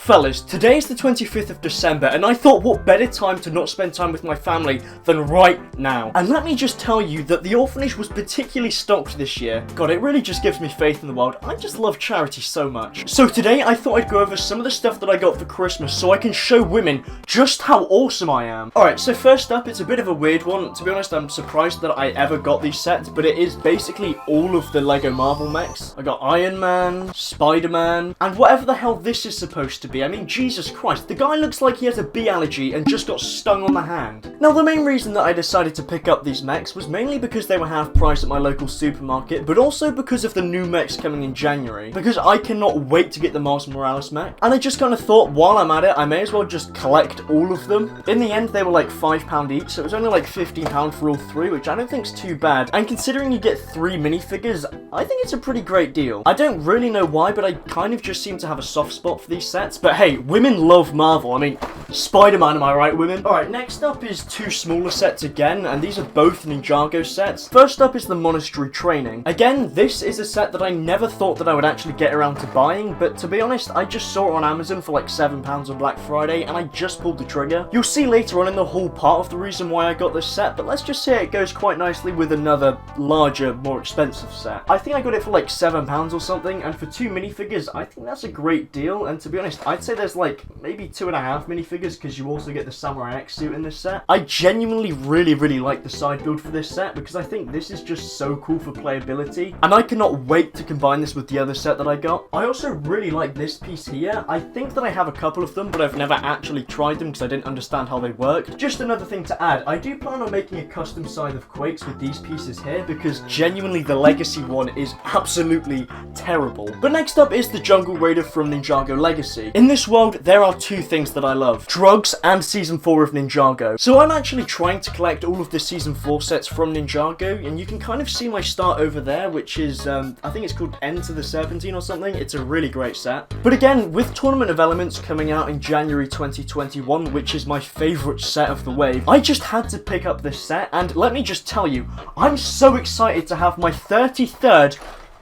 Fellas, today is the 25th of December, and I thought what better time to not spend time with my family than right now. And let me just tell you that the orphanage was particularly stocked this year. God, it really just gives me faith in the world. I just love charity so much. So today I thought I'd go over some of the stuff that I got for Christmas so I can show women just how awesome I am. Alright, so first up, it's a bit of a weird one. To be honest, I'm surprised that I ever got these sets, but it is basically all of the Lego Marvel mechs. I got Iron Man, Spider-Man, and whatever the hell this is supposed to be. I mean, Jesus Christ, the guy looks like he has a bee allergy and just got stung on the hand. Now, the main reason that I decided to pick up these mechs was mainly because they were half price at my local supermarket, but also because of the new mechs coming in January, because I cannot wait to get the Miles Morales mech, and I just kind of thought, while I'm at it, I may as well just collect all of them. In the end, they were like £5 each, so it was only like £15 for all three, which I don't think is too bad, and considering you get 3 minifigures, I think it's a pretty great deal. I don't really know why, but I kind of just seem to have a soft spot for these sets, but hey, women love Marvel. I mean, Spider-Man, am I right, women? Alright, next up is 2 smaller sets again, and these are both Ninjago sets. First up is the Monastery Training. Again, this is a set that I never thought that I would actually get around to buying, but to be honest, I just saw it on Amazon for like £7 on Black Friday, and I just pulled the trigger. You'll see later on in the haul part of the reason why I got this set, but let's just say it goes quite nicely with another, larger, more expensive set. I think I got it for like £7 or something, and for 2 minifigures, I think that's a great deal, and to be honest, I'd say there's like maybe 2.5 minifigures because you also get the Samurai X suit in this set. I genuinely really like the side build for this set because I think this is just so cool for playability, and I cannot wait to combine this with the other set that I got. I also really like this piece here. I think that I have a couple of them, but I've never actually tried them because I didn't understand how they worked. Just another thing to add, I do plan on making a custom side of Quakes with these pieces here because genuinely the Legacy one is absolutely terrible. But next up is the Jungle Raider from Ninjago Legacy. In this world, there are 2 things that I love: drugs and Season 4 of Ninjago. So I'm actually trying to collect all of the Season 4 sets from Ninjago, and you can kind of see my start over there, which is, I think it's called End to the Serpentine or something. It's a really great set. But again, with Tournament of Elements coming out in January 2021, which is my favourite set of the wave, I just had to pick up this set, and let me just tell you, I'm so excited to have my 33rd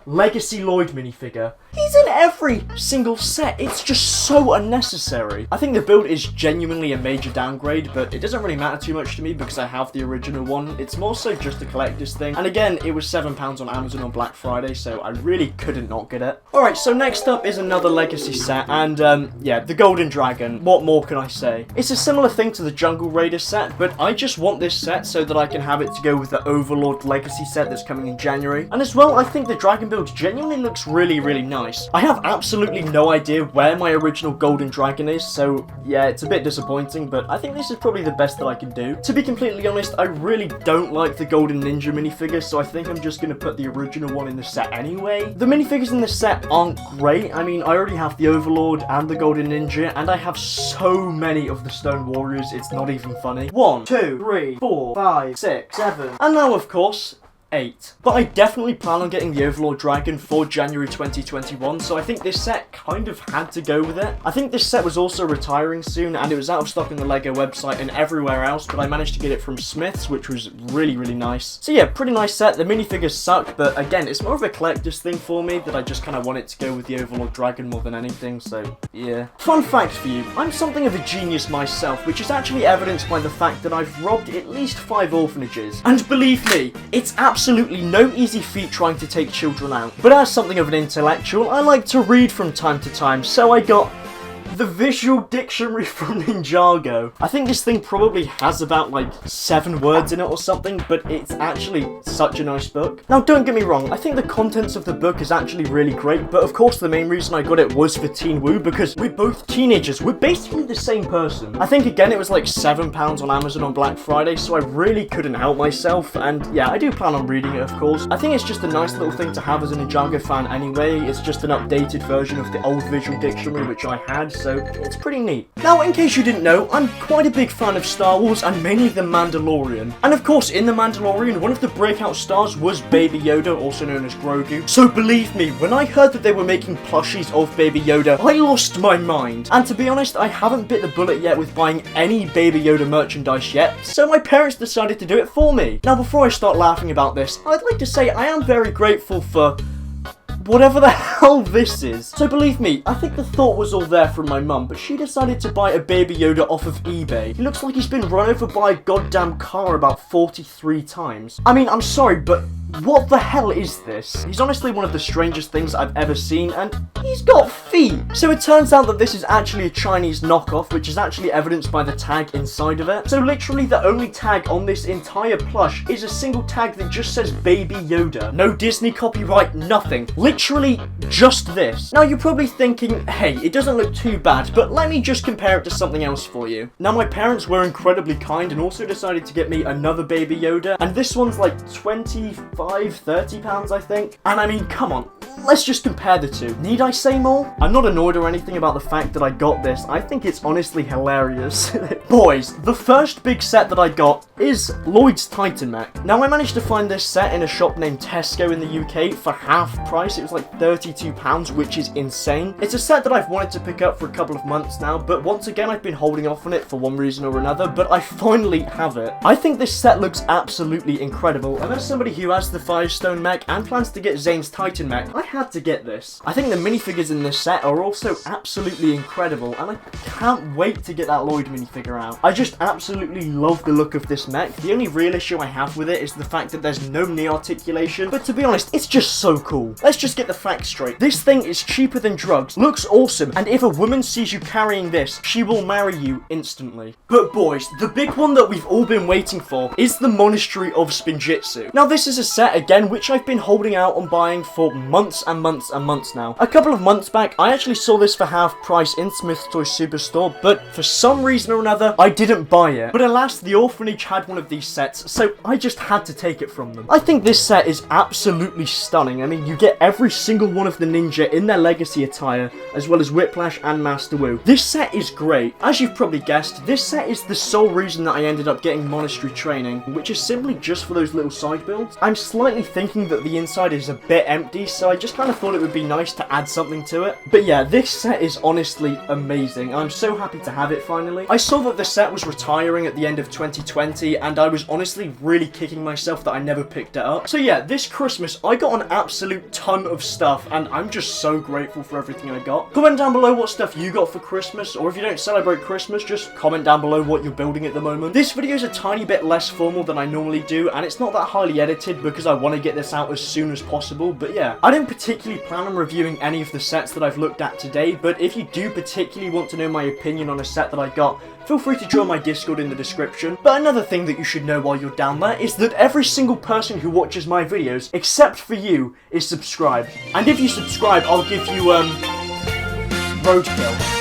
Legacy Lloyd minifigure. He's in every single set. It's just so unnecessary. I think the build is genuinely a major downgrade, but it doesn't really matter too much to me because I have the original one. It's more so just a collector's thing. And again, it was £7 on Amazon on Black Friday, so I really couldn't not get it. Alright, so next up is another Legacy set, and yeah, the Golden Dragon. What more can I say? It's a similar thing to the Jungle Raider set, but I just want this set so that I can have it to go with the Overlord Legacy set that's coming in January. And as well, I think the Dragon build genuinely looks really nice. I have absolutely no idea where my original Golden Dragon is, so yeah, it's a bit disappointing, but I think this is probably the best that I can do. To be completely honest, I really don't like the Golden Ninja minifigure, so I think I'm just going to put the original one in the set anyway. The minifigures in this set aren't great. I mean, I already have the Overlord and the Golden Ninja, and I have so many of the Stone Warriors, it's not even funny. 1, 2, 3, 4, 5, 6, 7, and now of course 8. But I definitely plan on getting the Overlord Dragon for January 2021, so I think this set kind of had to go with it. I think this set was also retiring soon, and it was out of stock on the LEGO website and everywhere else, but I managed to get it from Smith's, which was really nice. So yeah, pretty nice set. The minifigures suck, but again, it's more of a collector's thing for me that I just kind of want it to go with the Overlord Dragon more than anything, so yeah. Fun fact for you, I'm something of a genius myself, which is actually evidenced by the fact that I've robbed at least 5 orphanages. And believe me, it's absolutely no easy feat trying to take children out. But as something of an intellectual, I like to read from time to time, so I got the Visual Dictionary from Ninjago. I think this thing probably has about like 7 words in it or something, but it's actually such a nice book. Now don't get me wrong, I think the contents of the book is actually really great, but of course the main reason I got it was for Teen Woo, because we're both teenagers, we're basically the same person. I think again it was like £7 on Amazon on Black Friday, so I really couldn't help myself, and yeah, I do plan on reading it of course. I think it's just a nice little thing to have as a Ninjago fan anyway. It's just an updated version of the old Visual Dictionary which I had, so it's pretty neat. Now, in case you didn't know, I'm quite a big fan of Star Wars and mainly The Mandalorian. And of course, in The Mandalorian, one of the breakout stars was Baby Yoda, also known as Grogu. So believe me, when I heard that they were making plushies of Baby Yoda, I lost my mind. And to be honest, I haven't bit the bullet yet with buying any Baby Yoda merchandise yet, so my parents decided to do it for me. Now, before I start laughing about this, I'd like to say I am very grateful for whatever the hell this is. So believe me, I think the thought was all there from my mum, but she decided to buy a baby Yoda off of eBay. He looks like he's been run over by a goddamn car about 43 times. I mean, I'm sorry, but what the hell is this? He's honestly one of the strangest things I've ever seen, and he's got feet. So it turns out that this is actually a Chinese knockoff, which is actually evidenced by the tag inside of it. So literally the only tag on this entire plush is a single tag that just says Baby Yoda. No Disney copyright, nothing. Literally just this. Now you're probably thinking, hey, it doesn't look too bad, but let me just compare it to something else for you. Now my parents were incredibly kind and also decided to get me another Baby Yoda, and this one's like 30 pounds, I think. And I mean, come on, let's just compare the two. Need I say more? I'm not annoyed or anything about the fact that I got this. I think it's honestly hilarious. Boys, the first big set that I got is Lloyd's Titan Mech. Now I managed to find this set in a shop named Tesco in the UK for half price. It was like £32, which is insane. It's a set that I've wanted to pick up for a couple of months now, but once again I've been holding off on it for one reason or another, but I finally have it. I think this set looks absolutely incredible, and as somebody who has the Firestone Mech and plans to get Zane's Titan Mech, I had to get this. I think the minifigures in this set are also absolutely incredible, and I can't wait to get that Lloyd minifigure out. I just absolutely love the look of this mech. The only real issue I have with it is the fact that there's no knee articulation, but to be honest, it's just so cool. Let's just get the facts straight. This thing is cheaper than drugs, looks awesome, and if a woman sees you carrying this, she will marry you instantly. But boys, the big one that we've all been waiting for is the Monastery of Spinjitzu. Now this is a set again which I've been holding out on buying for months and months and months now. A couple of months back, I actually saw this for half price in Smith's Toy Superstore, but for some reason or another, I didn't buy it. But alas, the orphanage had one of these sets, so I just had to take it from them. I think this set is absolutely stunning. I mean, you get every single one of the ninja in their legacy attire, as well as Whiplash and Master Wu. This set is great. As you've probably guessed, this set is the sole reason that I ended up getting Monastery Training, which is simply just for those little side builds. I'm slightly thinking that the inside is a bit empty, so I just kind of thought it would be nice to add something to it. But yeah, this set is honestly amazing. I'm so happy to have it finally. I saw that the set was retiring at the end of 2020, and I was honestly really kicking myself that I never picked it up. So yeah, this Christmas, I got an absolute ton of stuff, and I'm just so grateful for everything I got. Comment down below what stuff you got for Christmas, or if you don't celebrate Christmas, just comment down below what you're building at the moment. This video is a tiny bit less formal than I normally do, and it's not that highly edited because I want to get this out as soon as possible, but yeah. I didn't particularly plan on reviewing any of the sets that I've looked at today, but if you do particularly want to know my opinion on a set that I got, feel free to join my Discord in the description. But another thing that you should know while you're down there is that every single person who watches my videos, except for you, is subscribed. And if you subscribe, I'll give you, roadkill.